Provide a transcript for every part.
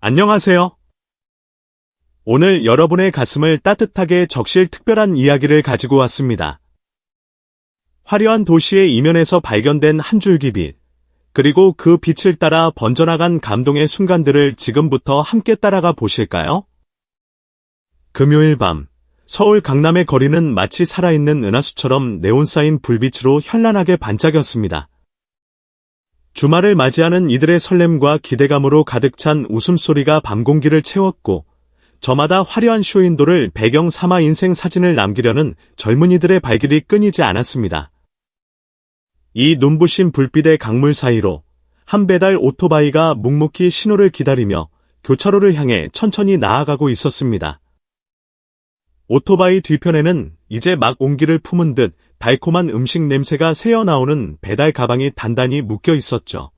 안녕하세요. 오늘 여러분의 가슴을 따뜻하게 적실 특별한 이야기를 가지고 왔습니다. 화려한 도시의 이면에서 발견된 한 줄기 빛, 그리고 그 빛을 따라 번져나간 감동의 순간들을 지금부터 함께 따라가 보실까요? 금요일 밤, 서울 강남의 거리는 마치 살아있는 은하수처럼 네온 쌓인 불빛으로 현란하게 반짝였습니다. 주말을 맞이하는 이들의 설렘과 기대감으로 가득 찬 웃음소리가 밤 공기를 채웠고, 저마다 화려한 쇼윈도를 배경 삼아 인생 사진을 남기려는 젊은이들의 발길이 끊이지 않았습니다. 이 눈부신 불빛의 강물 사이로 한 배달 오토바이가 묵묵히 신호를 기다리며 교차로를 향해 천천히 나아가고 있었습니다. 오토바이 뒤편에는 이제 막 온기를 품은 듯 달콤한 음식 냄새가 새어나오는 배달 가방이 단단히 묶여 있었죠.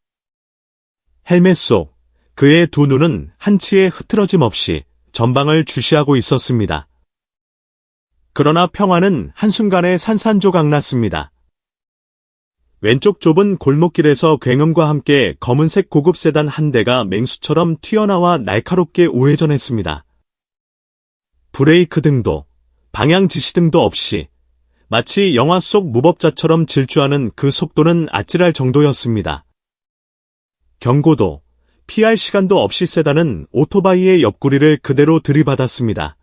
헬멧 속 그의 두 눈은 한치의 흐트러짐 없이 전방을 주시하고 있었습니다. 그러나 평화는 한순간에 산산조각 났습니다. 왼쪽 좁은 골목길에서 굉음과 함께 검은색 고급 세단 한 대가 맹수처럼 튀어나와 날카롭게 우회전했습니다. 브레이크 등도 방향 지시등도 없이 마치 영화 속 무법자처럼 질주하는 그 속도는 아찔할 정도였습니다. 경고도, 피할 시간도 없이 세단은 오토바이의 옆구리를 그대로 들이받았습니다.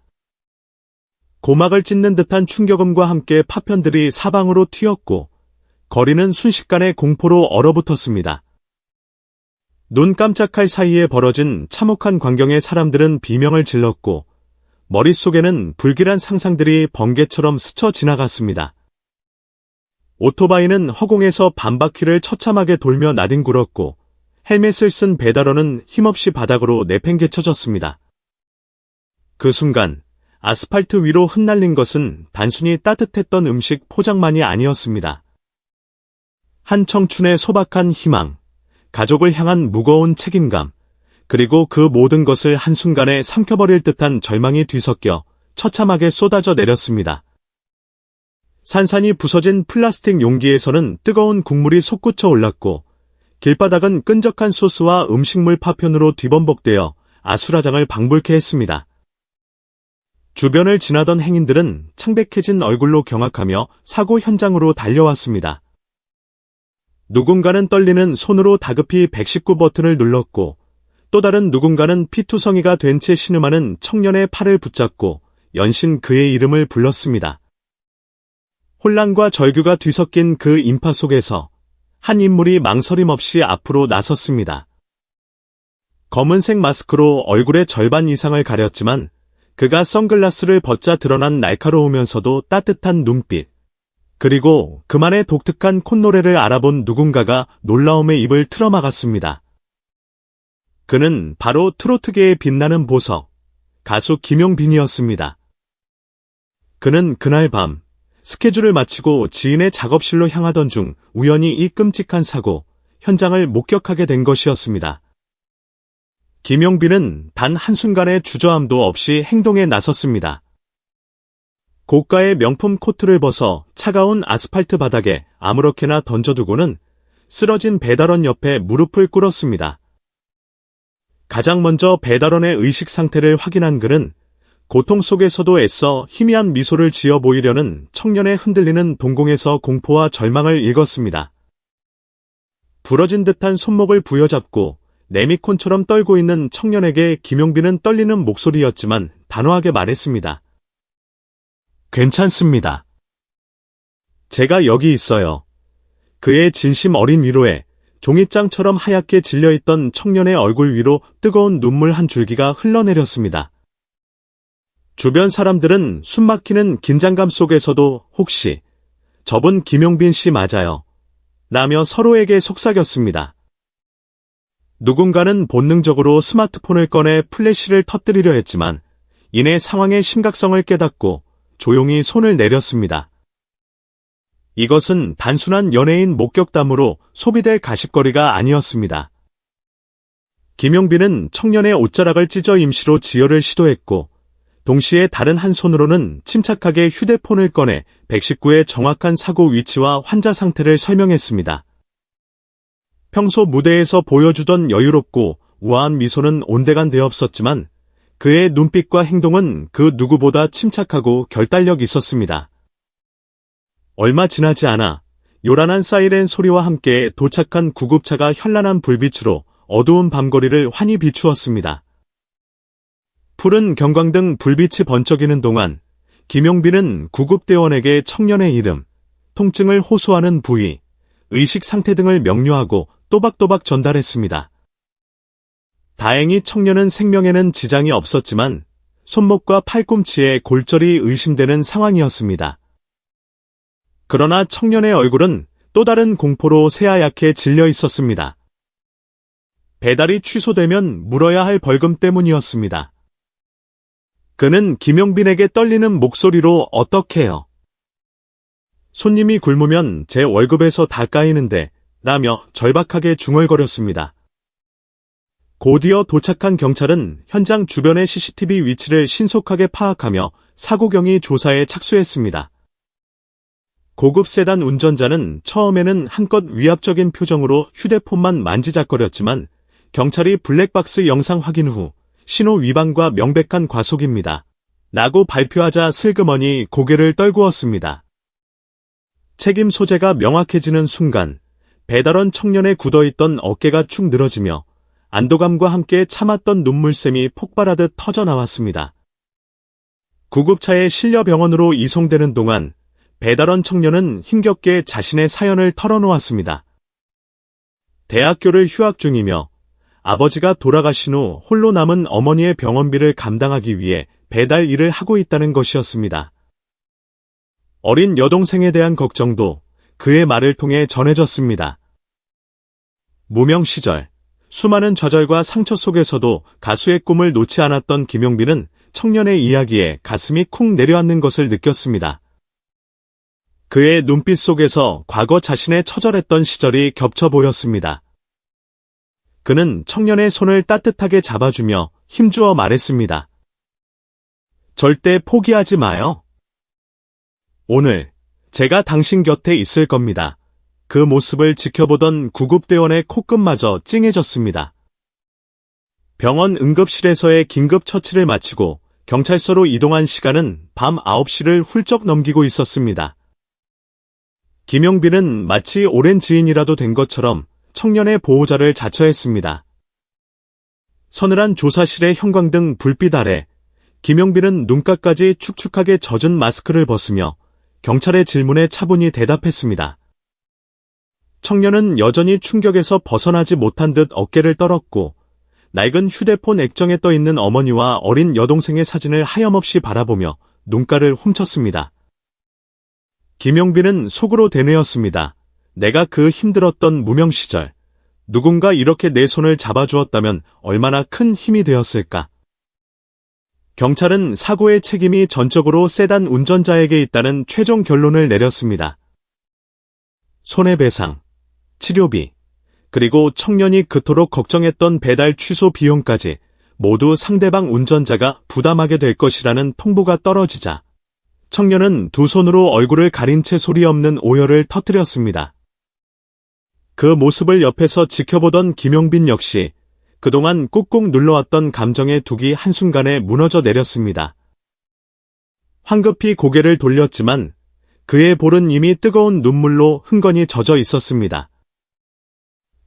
고막을 찢는 듯한 충격음과 함께 파편들이 사방으로 튀었고 거리는 순식간에 공포로 얼어붙었습니다. 눈 깜짝할 사이에 벌어진 참혹한 광경에 사람들은 비명을 질렀고 머릿속에는 불길한 상상들이 번개처럼 스쳐 지나갔습니다. 오토바이는 허공에서 반바퀴를 처참하게 돌며 나뒹굴었고 헬멧을 쓴 배달원은 힘없이 바닥으로 내팽개쳐졌습니다. 그 순간 아스팔트 위로 흩날린 것은 단순히 따뜻했던 음식 포장만이 아니었습니다. 한 청춘의 소박한 희망, 가족을 향한 무거운 책임감, 그리고 그 모든 것을 한순간에 삼켜버릴 듯한 절망이 뒤섞여 처참하게 쏟아져 내렸습니다. 산산이 부서진 플라스틱 용기에서는 뜨거운 국물이 솟구쳐 올랐고 길바닥은 끈적한 소스와 음식물 파편으로 뒤범벅되어 아수라장을 방불케 했습니다. 주변을 지나던 행인들은 창백해진 얼굴로 경악하며 사고 현장으로 달려왔습니다. 누군가는 떨리는 손으로 다급히 119 버튼을 눌렀고 또 다른 누군가는 피투성이가 된 채 신음하는 청년의 팔을 붙잡고 연신 그의 이름을 불렀습니다. 혼란과 절규가 뒤섞인 그 인파 속에서 한 인물이 망설임 없이 앞으로 나섰습니다. 검은색 마스크로 얼굴의 절반 이상을 가렸지만 그가 선글라스를 벗자 드러난 날카로우면서도 따뜻한 눈빛, 그리고 그만의 독특한 콧노래를 알아본 누군가가 놀라움에 입을 틀어막았습니다. 그는 바로 트로트계의 빛나는 보석, 가수 김용빈이었습니다. 그는 그날 밤 스케줄을 마치고 지인의 작업실로 향하던 중 우연히 이 끔찍한 사고 현장을 목격하게 된 것이었습니다. 김용빈은 단 한순간의 주저함도 없이 행동에 나섰습니다. 고가의 명품 코트를 벗어 차가운 아스팔트 바닥에 아무렇게나 던져두고는 쓰러진 배달원 옆에 무릎을 꿇었습니다. 가장 먼저 배달원의 의식 상태를 확인한 그는 고통 속에서도 애써 희미한 미소를 지어 보이려는 청년의 흔들리는 동공에서 공포와 절망을 읽었습니다. 부러진 듯한 손목을 부여잡고 레미콘처럼 떨고 있는 청년에게 김용빈은 떨리는 목소리였지만 단호하게 말했습니다. 괜찮습니다. 제가 여기 있어요. 그의 진심 어린 위로에 종이장처럼 하얗게 질려있던 청년의 얼굴 위로 뜨거운 눈물 한 줄기가 흘러내렸습니다. 주변 사람들은 숨막히는 긴장감 속에서도 혹시 저분 김용빈 씨 맞아요? 라며 서로에게 속삭였습니다. 누군가는 본능적으로 스마트폰을 꺼내 플래시를 터뜨리려 했지만 이내 상황의 심각성을 깨닫고 조용히 손을 내렸습니다. 이것은 단순한 연예인 목격담으로 소비될 가십거리가 아니었습니다. 김용빈은 청년의 옷자락을 찢어 임시로 지혈을 시도했고 동시에 다른 한 손으로는 침착하게 휴대폰을 꺼내 119의 정확한 사고 위치와 환자 상태를 설명했습니다. 평소 무대에서 보여주던 여유롭고 우아한 미소는 온데간데 없었지만 그의 눈빛과 행동은 그 누구보다 침착하고 결단력 있었습니다. 얼마 지나지 않아 요란한 사이렌 소리와 함께 도착한 구급차가 현란한 불빛으로 어두운 밤거리를 환히 비추었습니다. 푸른 경광등 불빛이 번쩍이는 동안 김용빈은 구급대원에게 청년의 이름, 통증을 호소하는 부위, 의식 상태 등을 명료하고 또박또박 전달했습니다. 다행히 청년은 생명에는 지장이 없었지만 손목과 팔꿈치에 골절이 의심되는 상황이었습니다. 그러나 청년의 얼굴은 또 다른 공포로 새하얗게 질려 있었습니다. 배달이 취소되면 물어야 할 벌금 때문이었습니다. 그는 김용빈에게 떨리는 목소리로 어떡해요? 손님이 굶으면 제 월급에서 다 까이는데 라며 절박하게 중얼거렸습니다. 곧이어 도착한 경찰은 현장 주변의 CCTV 위치를 신속하게 파악하며 사고 경위 조사에 착수했습니다. 고급 세단 운전자는 처음에는 한껏 위압적인 표정으로 휴대폰만 만지작거렸지만 경찰이 블랙박스 영상 확인 후 신호 위반과 명백한 과속입니다. 라고 발표하자 슬그머니 고개를 떨구었습니다. 책임 소재가 명확해지는 순간 배달원 청년의 굳어있던 어깨가 축 늘어지며 안도감과 함께 참았던 눈물샘이 폭발하듯 터져나왔습니다. 구급차에 실려 병원으로 이송되는 동안 배달원 청년은 힘겹게 자신의 사연을 털어놓았습니다. 대학교를 휴학 중이며 아버지가 돌아가신 후 홀로 남은 어머니의 병원비를 감당하기 위해 배달 일을 하고 있다는 것이었습니다. 어린 여동생에 대한 걱정도 그의 말을 통해 전해졌습니다. 무명 시절, 수많은 좌절과 상처 속에서도 가수의 꿈을 놓지 않았던 김용빈은 청년의 이야기에 가슴이 쿵 내려앉는 것을 느꼈습니다. 그의 눈빛 속에서 과거 자신의 처절했던 시절이 겹쳐 보였습니다. 그는 청년의 손을 따뜻하게 잡아주며 힘주어 말했습니다. 절대 포기하지 마요. 오늘 제가 당신 곁에 있을 겁니다. 그 모습을 지켜보던 구급대원의 코끝마저 찡해졌습니다. 병원 응급실에서의 긴급 처치를 마치고 경찰서로 이동한 시간은 밤 9시를 훌쩍 넘기고 있었습니다. 김용빈은 마치 오랜 지인이라도 된 것처럼 청년의 보호자를 자처했습니다. 서늘한 조사실의 형광등 불빛 아래 김용빈은 눈가까지 축축하게 젖은 마스크를 벗으며 경찰의 질문에 차분히 대답했습니다. 청년은 여전히 충격에서 벗어나지 못한 듯 어깨를 떨었고 낡은 휴대폰 액정에 떠있는 어머니와 어린 여동생의 사진을 하염없이 바라보며 눈가를 훔쳤습니다. 김용빈은 속으로 되뇌었습니다. 내가 그 힘들었던 무명 시절, 누군가 이렇게 내 손을 잡아주었다면 얼마나 큰 힘이 되었을까. 경찰은 사고의 책임이 전적으로 세단 운전자에게 있다는 최종 결론을 내렸습니다. 손해배상, 치료비, 그리고 청년이 그토록 걱정했던 배달 취소 비용까지 모두 상대방 운전자가 부담하게 될 것이라는 통보가 떨어지자 청년은 두 손으로 얼굴을 가린 채 소리 없는 오열을 터뜨렸습니다. 그 모습을 옆에서 지켜보던 김용빈 역시 그동안 꾹꾹 눌러왔던 감정의 둑이 한순간에 무너져 내렸습니다. 황급히 고개를 돌렸지만 그의 볼은 이미 뜨거운 눈물로 흥건히 젖어 있었습니다.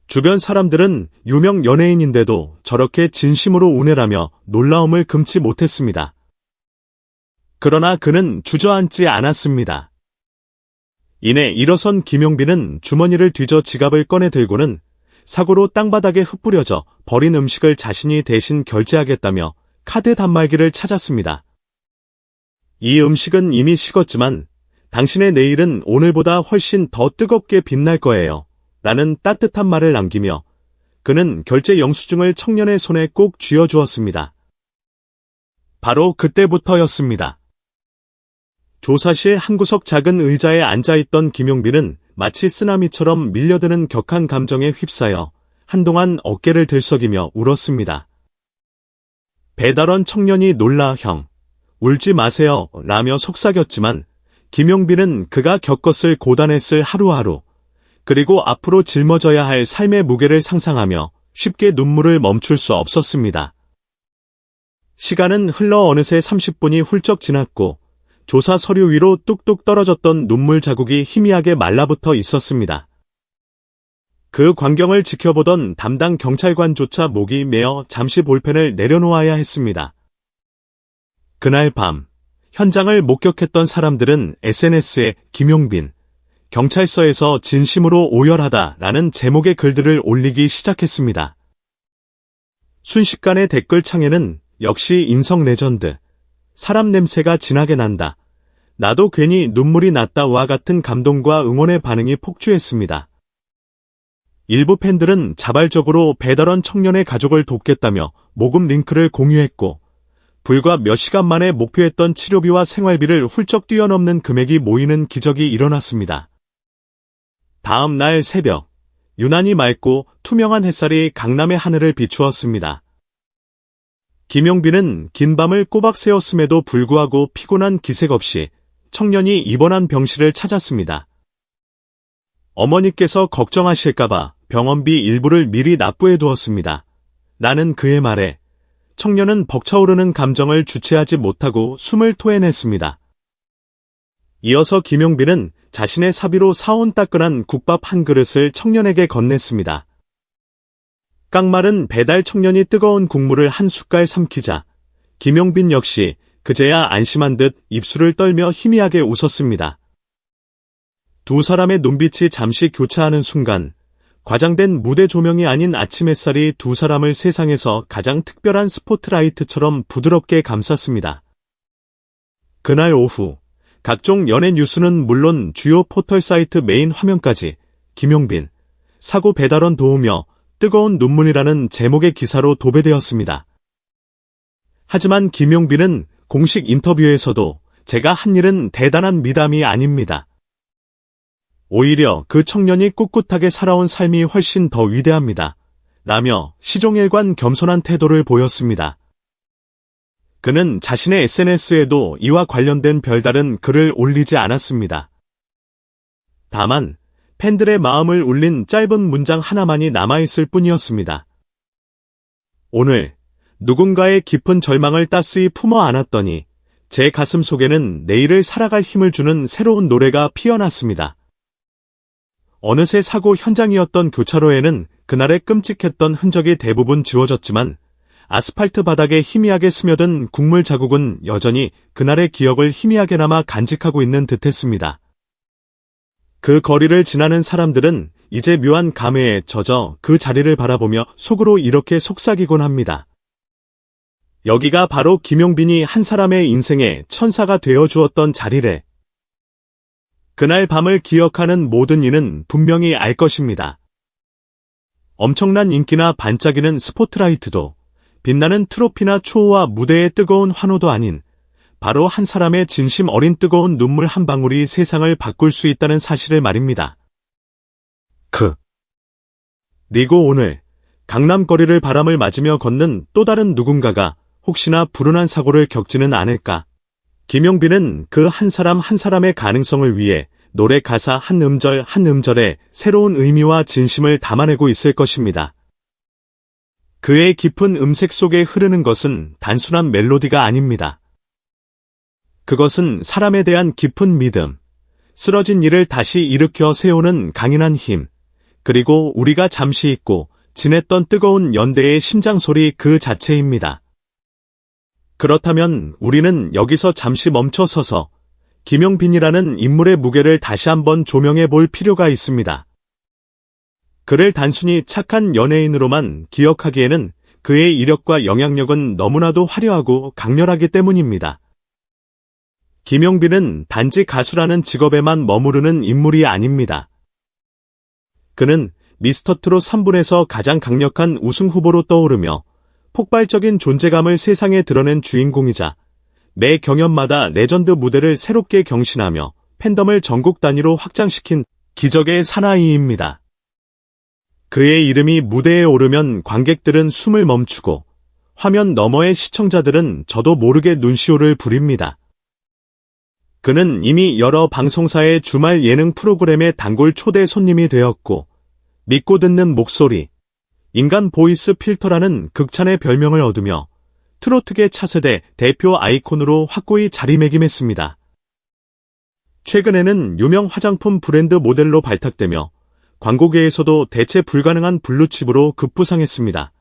주변 사람들은 유명 연예인인데도 저렇게 진심으로 운해라며 놀라움을 금치 못했습니다. 그러나 그는 주저앉지 않았습니다. 이내 일어선 김용빈은 주머니를 뒤져 지갑을 꺼내 들고는 사고로 땅바닥에 흩뿌려져 버린 음식을 자신이 대신 결제하겠다며 카드 단말기를 찾았습니다. 이 음식은 이미 식었지만 당신의 내일은 오늘보다 훨씬 더 뜨겁게 빛날 거예요. 라는 따뜻한 말을 남기며 그는 결제 영수증을 청년의 손에 꼭 쥐어주었습니다. 바로 그때부터였습니다. 조사실 한구석 작은 의자에 앉아있던 김용빈은 마치 쓰나미처럼 밀려드는 격한 감정에 휩싸여 한동안 어깨를 들썩이며 울었습니다. 배달원 청년이 놀라 형, 울지 마세요 라며 속삭였지만 김용빈은 그가 겪었을 고단했을 하루하루 그리고 앞으로 짊어져야 할 삶의 무게를 상상하며 쉽게 눈물을 멈출 수 없었습니다. 시간은 흘러 어느새 30분이 훌쩍 지났고 조사 서류 위로 뚝뚝 떨어졌던 눈물 자국이 희미하게 말라붙어 있었습니다. 그 광경을 지켜보던 담당 경찰관조차 목이 메어 잠시 볼펜을 내려놓아야 했습니다. 그날 밤 현장을 목격했던 사람들은 SNS에 김용빈, 경찰서에서 진심으로 오열하다라는 제목의 글들을 올리기 시작했습니다. 순식간에 댓글창에는 역시 인성 레전드, 사람 냄새가 진하게 난다, 나도 괜히 눈물이 났다와 같은 감동과 응원의 반응이 폭주했습니다. 일부 팬들은 자발적으로 배달원 청년의 가족을 돕겠다며 모금 링크를 공유했고 불과 몇 시간 만에 목표했던 치료비와 생활비를 훌쩍 뛰어넘는 금액이 모이는 기적이 일어났습니다. 다음 날 새벽, 유난히 맑고 투명한 햇살이 강남의 하늘을 비추었습니다. 김용빈은 긴 밤을 꼬박 새웠음에도 불구하고 피곤한 기색 없이 청년이 입원한 병실을 찾았습니다. 어머니께서 걱정하실까봐 병원비 일부를 미리 납부해 두었습니다. 라는 그의 말에 청년은 벅차오르는 감정을 주체하지 못하고 숨을 토해냈습니다. 이어서 김용빈은 자신의 사비로 사온 따끈한 국밥 한 그릇을 청년에게 건넸습니다. 깡마른 배달 청년이 뜨거운 국물을 한 숟갈 삼키자 김용빈 역시 그제야 안심한 듯 입술을 떨며 희미하게 웃었습니다. 두 사람의 눈빛이 잠시 교차하는 순간 과장된 무대 조명이 아닌 아침 햇살이 두 사람을 세상에서 가장 특별한 스포트라이트처럼 부드럽게 감쌌습니다. 그날 오후 각종 연예 뉴스는 물론 주요 포털 사이트 메인 화면까지 김용빈, 사고 배달원 도우며 뜨거운 눈물이라는 제목의 기사로 도배되었습니다. 하지만 김용빈은 공식 인터뷰에서도 제가 한 일은 대단한 미담이 아닙니다. 오히려 그 청년이 꿋꿋하게 살아온 삶이 훨씬 더 위대합니다. 라며 시종일관 겸손한 태도를 보였습니다. 그는 자신의 SNS에도 이와 관련된 별다른 글을 올리지 않았습니다. 다만 팬들의 마음을 울린 짧은 문장 하나만이 남아있을 뿐이었습니다. 오늘 누군가의 깊은 절망을 따스히 품어 안았더니 제 가슴 속에는 내일을 살아갈 힘을 주는 새로운 노래가 피어났습니다. 어느새 사고 현장이었던 교차로에는 그날의 끔찍했던 흔적이 대부분 지워졌지만 아스팔트 바닥에 희미하게 스며든 국물 자국은 여전히 그날의 기억을 희미하게 남아 간직하고 있는 듯했습니다. 그 거리를 지나는 사람들은 이제 묘한 감회에 젖어 그 자리를 바라보며 속으로 이렇게 속삭이곤 합니다. 여기가 바로 김용빈이 한 사람의 인생에 천사가 되어 주었던 자리래. 그날 밤을 기억하는 모든 이는 분명히 알 것입니다. 엄청난 인기나 반짝이는 스포트라이트도 빛나는 트로피나 추호와 무대의 뜨거운 환호도 아닌 바로 한 사람의 진심 어린 뜨거운 눈물 한 방울이 세상을 바꿀 수 있다는 사실을 말입니다. 그리고 오늘 강남 거리를 바람을 맞으며 걷는 또 다른 누군가가 혹시나 불운한 사고를 겪지는 않을까. 김용빈은 그 한 사람 한 사람의 가능성을 위해 노래 가사 한 음절 한 음절에 새로운 의미와 진심을 담아내고 있을 것입니다. 그의 깊은 음색 속에 흐르는 것은 단순한 멜로디가 아닙니다. 그것은 사람에 대한 깊은 믿음, 쓰러진 일을 다시 일으켜 세우는 강인한 힘, 그리고 우리가 잠시 잊고 지냈던 뜨거운 연대의 심장소리 그 자체입니다. 그렇다면 우리는 여기서 잠시 멈춰서서 김용빈이라는 인물의 무게를 다시 한번 조명해 볼 필요가 있습니다. 그를 단순히 착한 연예인으로만 기억하기에는 그의 이력과 영향력은 너무나도 화려하고 강렬하기 때문입니다. 김용빈은 단지 가수라는 직업에만 머무르는 인물이 아닙니다. 그는 미스터트롯 3분에서 가장 강력한 우승 후보로 떠오르며 폭발적인 존재감을 세상에 드러낸 주인공이자 매 경연마다 레전드 무대를 새롭게 경신하며 팬덤을 전국 단위로 확장시킨 기적의 사나이입니다. 그의 이름이 무대에 오르면 관객들은 숨을 멈추고 화면 너머의 시청자들은 저도 모르게 눈시울을 부립니다. 그는 이미 여러 방송사의 주말 예능 프로그램의 단골 초대 손님이 되었고 믿고 듣는 목소리, 인간 보이스 필터라는 극찬의 별명을 얻으며 트로트계 차세대 대표 아이콘으로 확고히 자리매김했습니다. 최근에는 유명 화장품 브랜드 모델로 발탁되며 광고계에서도 대체 불가능한 블루칩으로 급부상했습니다.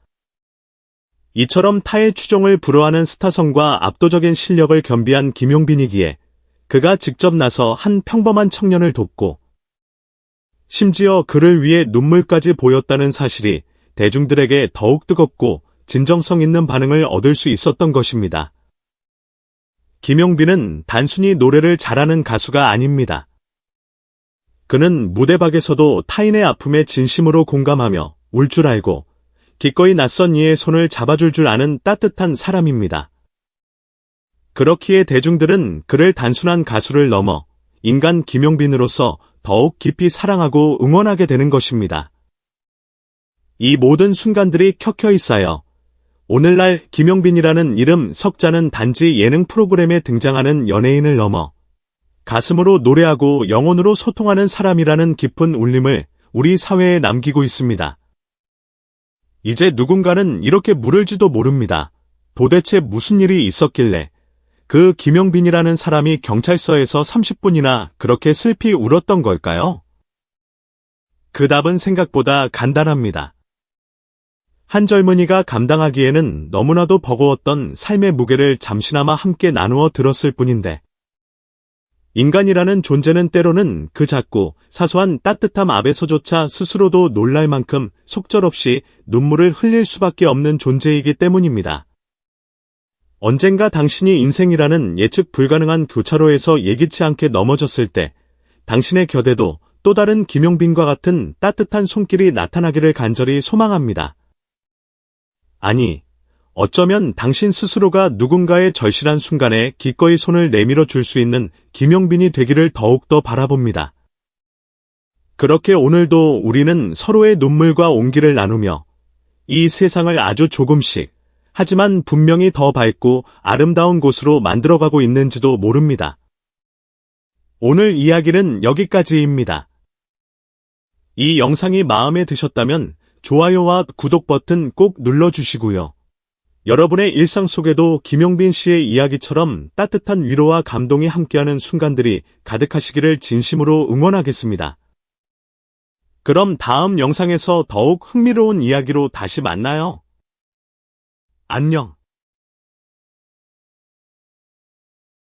이처럼 타의 추종을 불허하는 스타성과 압도적인 실력을 겸비한 김용빈이기에 그가 직접 나서 한 평범한 청년을 돕고 심지어 그를 위해 눈물까지 보였다는 사실이 대중들에게 더욱 뜨겁고 진정성 있는 반응을 얻을 수 있었던 것입니다. 김용빈은 단순히 노래를 잘하는 가수가 아닙니다. 그는 무대박에서도 타인의 아픔에 진심으로 공감하며 울 줄 알고 기꺼이 낯선 이의 손을 잡아줄 줄 아는 따뜻한 사람입니다. 그렇기에 대중들은 그를 단순한 가수를 넘어 인간 김용빈으로서 더욱 깊이 사랑하고 응원하게 되는 것입니다. 이 모든 순간들이 켜켜이 쌓여 오늘날 김용빈이라는 이름 석자는 단지 예능 프로그램에 등장하는 연예인을 넘어 가슴으로 노래하고 영혼으로 소통하는 사람이라는 깊은 울림을 우리 사회에 남기고 있습니다. 이제 누군가는 이렇게 물을지도 모릅니다. 도대체 무슨 일이 있었길래 그 김용빈이라는 사람이 경찰서에서 30분이나 그렇게 슬피 울었던 걸까요? 그 답은 생각보다 간단합니다. 한 젊은이가 감당하기에는 너무나도 버거웠던 삶의 무게를 잠시나마 함께 나누어 들었을 뿐인데 인간이라는 존재는 때로는 그 작고 사소한 따뜻함 앞에서조차 스스로도 놀랄 만큼 속절없이 눈물을 흘릴 수밖에 없는 존재이기 때문입니다. 언젠가 당신이 인생이라는 예측 불가능한 교차로에서 예기치 않게 넘어졌을 때 당신의 곁에도 또 다른 김용빈과 같은 따뜻한 손길이 나타나기를 간절히 소망합니다. 아니, 어쩌면 당신 스스로가 누군가의 절실한 순간에 기꺼이 손을 내밀어 줄 수 있는 김용빈이 되기를 더욱더 바라봅니다. 그렇게 오늘도 우리는 서로의 눈물과 온기를 나누며 이 세상을 아주 조금씩, 하지만 분명히 더 밝고 아름다운 곳으로 만들어가고 있는지도 모릅니다. 오늘 이야기는 여기까지입니다. 이 영상이 마음에 드셨다면 좋아요와 구독 버튼 꼭 눌러주시고요. 여러분의 일상 속에도 김용빈 씨의 이야기처럼 따뜻한 위로와 감동이 함께하는 순간들이 가득하시기를 진심으로 응원하겠습니다. 그럼 다음 영상에서 더욱 흥미로운 이야기로 다시 만나요. 안녕.